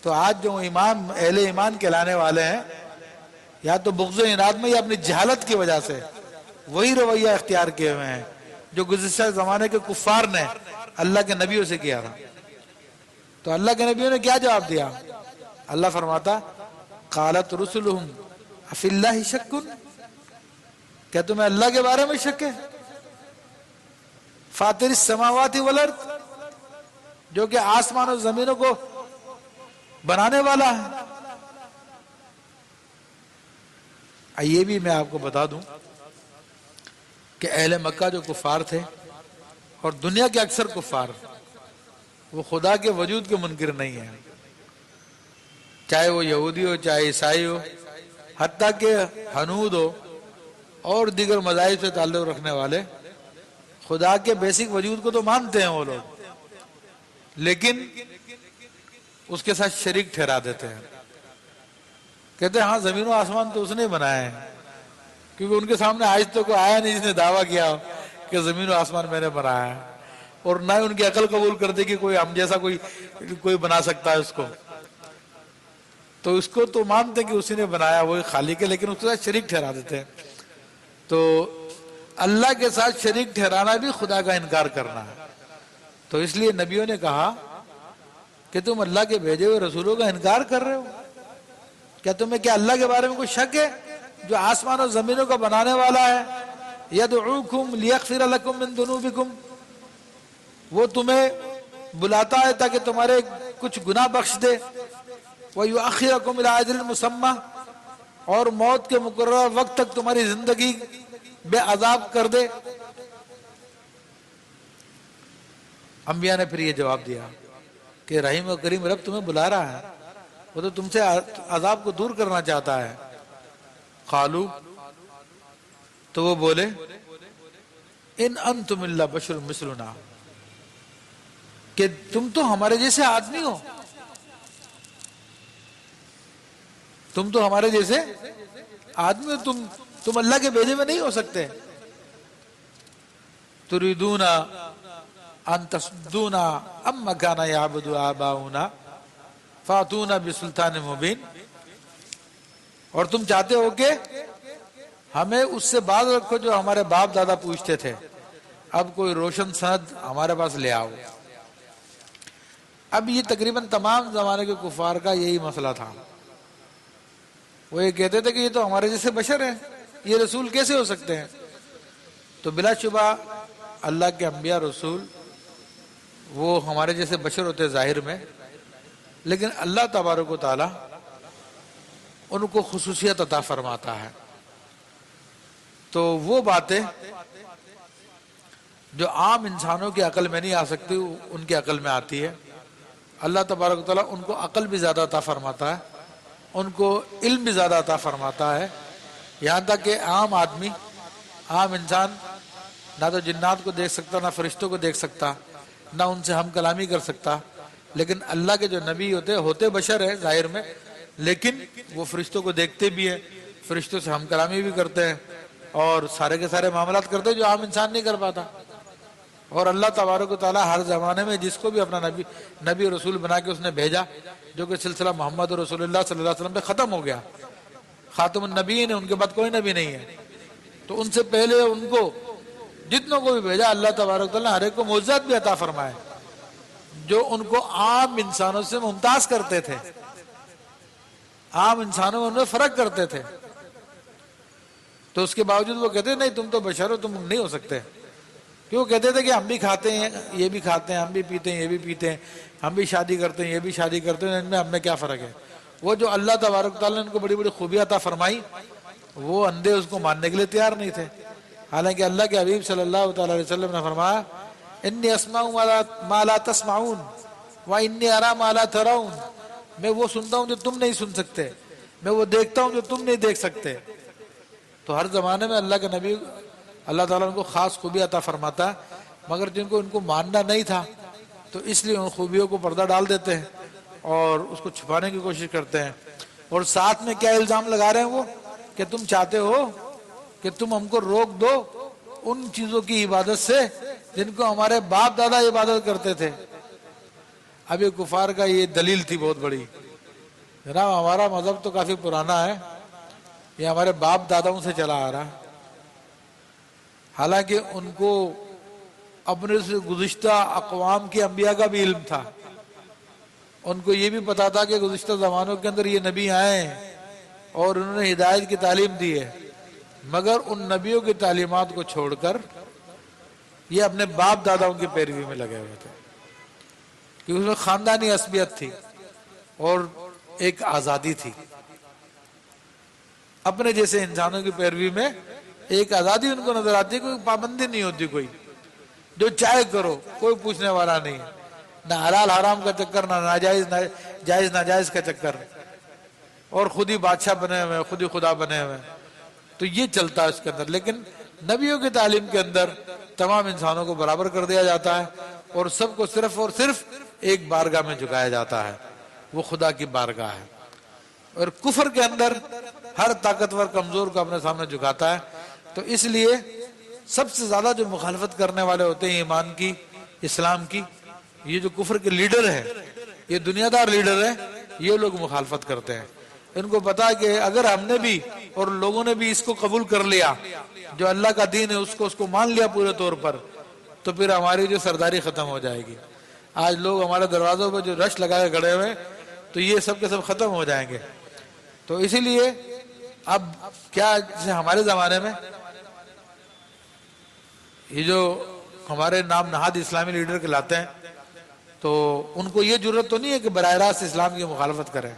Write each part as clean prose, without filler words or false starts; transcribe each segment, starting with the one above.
تو آج جو اہل ایمان کہلانے والے ہیں، یا تو بغض و اناد میں یا اپنی جہالت کی وجہ سے وہی رویہ اختیار کیے ہوئے ہیں جو گزشتہ زمانے کے کفار نے اللہ کے نبیوں سے کیا تھا۔ تو اللہ کے نبیوں نے کیا جواب دیا؟ اللہ فرماتا قالت رسلہم افی اللہ شک، کیا تمہیں اللہ کے بارے میں شک ہے؟ فاطر السماوات والارض، جو کہ آسمان و زمینوں کو بنانے والا ہے۔ یہ بھی میں آپ کو بتا دوں کہ اہل مکہ جو کفار تھے اور دنیا کے اکثر کفار، وہ خدا کے وجود کے منکر نہیں ہیں، چاہے وہ یہودی ہو چاہے عیسائی ہو، حتیٰ کہ ہنود ہو اور دیگر مذاہب سے تعلق رکھنے والے، خدا کے بیسک وجود کو تو مانتے ہیں وہ لوگ، لیکن اس کے ساتھ شریک ٹھہرا دیتے ہیں۔ کہتے ہیں ہاں زمین و آسمان تو اس نے بنائے ہیں، کیونکہ ان کے سامنے آج تو کوئی آیا نہیں جس نے دعویٰ کیا ہو کہ زمین و آسمان میں نے بنایا ہے، اور نہ ان کی عقل قبول کرتے کہ کوئی ہم جیسا کوئی بنا سکتا ہے اس کو۔ تو اس کو تو مانتے ہیں کہ اسی نے بنایا، وہی خالق ہے، لیکن اس کے ساتھ شریک ٹھہرا دیتے ہیں۔ تو اللہ کے ساتھ شریک ٹھہرانا بھی خدا کا انکار کرنا ہے۔ تو اس لیے نبیوں نے کہا کہ تم اللہ کے بھیجے ہوئے رسولوں کا انکار کر رہے ہو، کیا تمہیں کیا اللہ کے بارے میں کوئی شک ہے جو آسمان و زمینوں کا بنانے والا ہے؟ یدعوکم لیغفر لکم من ذنوبکم، وہ تمہیں بلاتا ہے تاکہ تمہارے کچھ گناہ بخش دے، وَيُؤَخِّرَكُمْ إِلَىٰ أَجَلٍ مُّسَمًّى، اور موت کے مقررہ وقت تک تمہاری زندگی بے عذاب کر دے۔ انبیاء نے پھر یہ جواب دیا کہ رحیم و کریم رب تمہیں بلا رہا ہے، وہ تو تم سے عذاب کو دور کرنا چاہتا ہے۔ قالو، تو وہ بولے ان انتم الا بشر مثلنا، کہ تم تو ہمارے جیسے آدمی ہو، تم تو ہمارے جیسے آدمی ہو، تم اللہ کے بھیجے میں نہیں ہو سکتے۔ تريدون ان تصدونا عما كان يعبد آباؤنا فاتونا بسلطان مبین، اور تم چاہتے ہو کہ ہمیں اس سے باز رکھو جو ہمارے باپ دادا پوچھتے تھے، اب کوئی روشن سند ہمارے پاس لے آؤ۔ اب یہ تقریباً تمام زمانے کے کفار کا یہی مسئلہ تھا، وہ یہ کہتے تھے کہ یہ تو ہمارے جیسے بشر ہیں، یہ رسول کیسے ہو سکتے ہیں؟ تو بلا شبہ اللہ کے انبیاء رسول وہ ہمارے جیسے بشر ہوتے ظاہر میں، لیکن اللہ تبارک و تعالی ان کو خصوصیت عطا فرماتا ہے۔ تو وہ باتیں جو عام انسانوں کی عقل میں نہیں آ سکتی ان کی عقل میں آتی ہے۔ اللہ تبارک و تعالی ان کو عقل بھی زیادہ عطا فرماتا ہے، ان کو علم بھی زیادہ عطا فرماتا ہے، یہاں تک کہ عام آدمی، عام انسان نہ تو جنات کو دیکھ سکتا، نہ فرشتوں کو دیکھ سکتا، نہ ان سے ہم کلامی کر سکتا، لیکن اللہ کے جو نبی ہوتے بشر ہیں ظاہر میں، لیکن وہ فرشتوں کو دیکھتے بھی ہیں، فرشتوں سے ہم کلامی بھی کرتے ہیں، اور سارے کے سارے معاملات کرتے ہیں جو عام انسان نہیں کر پاتا۔ اور اللہ تبارک و تعالیٰ ہر زمانے میں جس کو بھی اپنا نبی رسول بنا کے اس نے بھیجا، جو کہ سلسلہ محمد رسول اللہ صلی اللہ علیہ وسلم پہ ختم ہو گیا، خاتم النبیین ہے، ان کے بعد کوئی نبی نہیں ہے، تو ان سے پہلے ان کو جتنوں کو بھی بھیجا اللہ تبارک و تعالیٰ ہر ایک کو معجزات بھی عطا فرمائے جو ان کو عام انسانوں سے ممتاز کرتے تھے، عام انسانوں میں ان میں فرق کرتے تھے۔ تو اس کے باوجود وہ کہتے نہیں تم تو بشر ہو، تم نہیں ہو سکتے، کیوں کہتے تھے کہ ہم بھی کھاتے ہیں یہ بھی کھاتے ہیں، ہم بھی پیتے ہیں یہ بھی پیتے ہیں، ہم بھی شادی کرتے ہیں یہ بھی شادی کرتے ہیں، ان میں ہم میں کیا فرق ہے؟ وہ جو اللہ تبارک تعالیٰ نے ان کو بڑی بڑی خوبیاں عطا فرمائی، وہ اندھے اس کو ماننے کے لیے تیار نہیں تھے۔ حالانکہ اللہ کے حبیب صلی اللہ تعالی علیہ وسلم نے فرمایا انی اسمع ما لا تسمعون وانی ارى ما لا ترون، میں وہ سنتا ہوں جو تم نہیں سن سکتے، میں وہ دیکھتا ہوں جو تم نہیں دیکھ سکتے۔ تو ہر زمانے میں اللہ کے نبی اللہ تعالیٰ ان کو خاص خوبی عطا فرماتا ہے، مگر جن کو ان کو ماننا نہیں تھا تو اس لیے ان خوبیوں کو پردہ ڈال دیتے ہیں اور اس کو چھپانے کی کوشش کرتے ہیں۔ اور ساتھ میں کیا الزام لگا رہے ہیں وہ کہ تم چاہتے ہو کہ تم ہم کو روک دو ان چیزوں کی عبادت سے جن کو ہمارے باپ دادا عبادت کرتے تھے۔ اب یہ کفار کا یہ دلیل تھی بہت بڑی جناب ہمارا مذہب تو کافی پرانا ہے، یہ ہمارے باپ داداؤں سے چلا آ رہا ہے، حالانکہ ان کو اپنے سے گزشتہ اقوام کے انبیاء کا بھی علم تھا، ان کو یہ بھی پتا تھا کہ گزشتہ زمانوں کے اندر یہ نبی آئے ہیں اور انہوں نے ہدایت کی تعلیم دی ہے، مگر ان نبیوں کی تعلیمات کو چھوڑ کر یہ اپنے باپ داداؤں کی پیروی میں لگے ہوئے تھے، کیونکہ اس میں خاندانی عصبیت تھی اور ایک آزادی تھی، اپنے جیسے انسانوں کی پیروی میں ایک آزادی ان کو نظر آتی ہے، کوئی پابندی نہیں ہوتی، کوئی جو چاہے کرو، کوئی پوچھنے والا نہیں، نہ حلال حرام کا چکر، نہ جائز ناجائز کا چکر، اور خود ہی بادشاہ بنے ہوئے، خود ہی خدا بنے ہوئے، تو یہ چلتا ہے اس کے اندر۔ لیکن نبیوں کی تعلیم کے اندر تمام انسانوں کو برابر کر دیا جاتا ہے اور سب کو صرف اور صرف ایک بارگاہ میں جھکایا جاتا ہے، وہ خدا کی بارگاہ ہے، اور کفر کے اندر ہر طاقتور کمزور کو اپنے سامنے جھکاتا ہے۔ تو اس لیے سب سے زیادہ جو مخالفت کرنے والے ہوتے ہیں ایمان کی، اسلام کی، یہ جو کفر کے لیڈر ہیں، یہ دنیا دار لیڈر ہیں، یہ لوگ مخالفت کرتے ہیں۔ ان کو پتا ہے کہ اگر ہم نے بھی اور لوگوں نے بھی اس کو قبول کر لیا، جو اللہ کا دین ہے اس کو مان لیا پورے طور پر، تو پھر ہماری جو سرداری ختم ہو جائے گی۔ آج لوگ ہمارے دروازوں پہ جو رش لگا کے کھڑے ہوئے، تو یہ سب کے سب ختم ہو جائیں گے۔ تو اسی لیے اب کیا، جیسے ہمارے زمانے میں یہ جو ہمارے نام نہاد اسلامی لیڈر کہلاتے ہیں، تو ان کو یہ ضرورت تو نہیں ہے کہ براہ راست اسلام کی مخالفت کریں،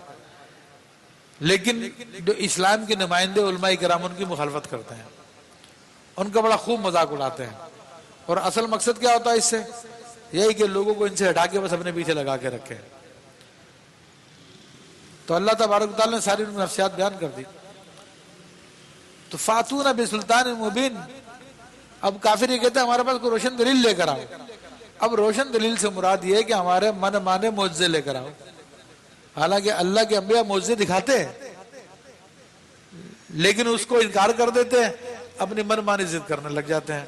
لیکن جو اسلام کے نمائندے علماء کرام ان کی مخالفت کرتے ہیں، ان کا بڑا خوب مذاق اڑاتے ہیں، اور اصل مقصد کیا ہوتا ہے اس سے؟ یہی کہ لوگوں کو ان سے ہٹا کے بس اپنے پیچھے لگا کے رکھیں۔ تو اللہ تبارک و تعالیٰ نے ساری نفسیات بیان کر دی۔ تو فاتون بسلطان مبین، اب کافر یہ کہتے ہیں ہمارے پاس کوئی روشن دلیل لے کر آؤ۔ اب روشن دلیل سے مراد یہ ہے کہ ہمارے من مانے معجزے لے کر آؤ، حالانکہ اللہ کے انبیاء معجزے دکھاتے ہیں، لیکن اس کو انکار کر دیتے ہیں، اپنی من مانی ضد کرنے لگ جاتے ہیں۔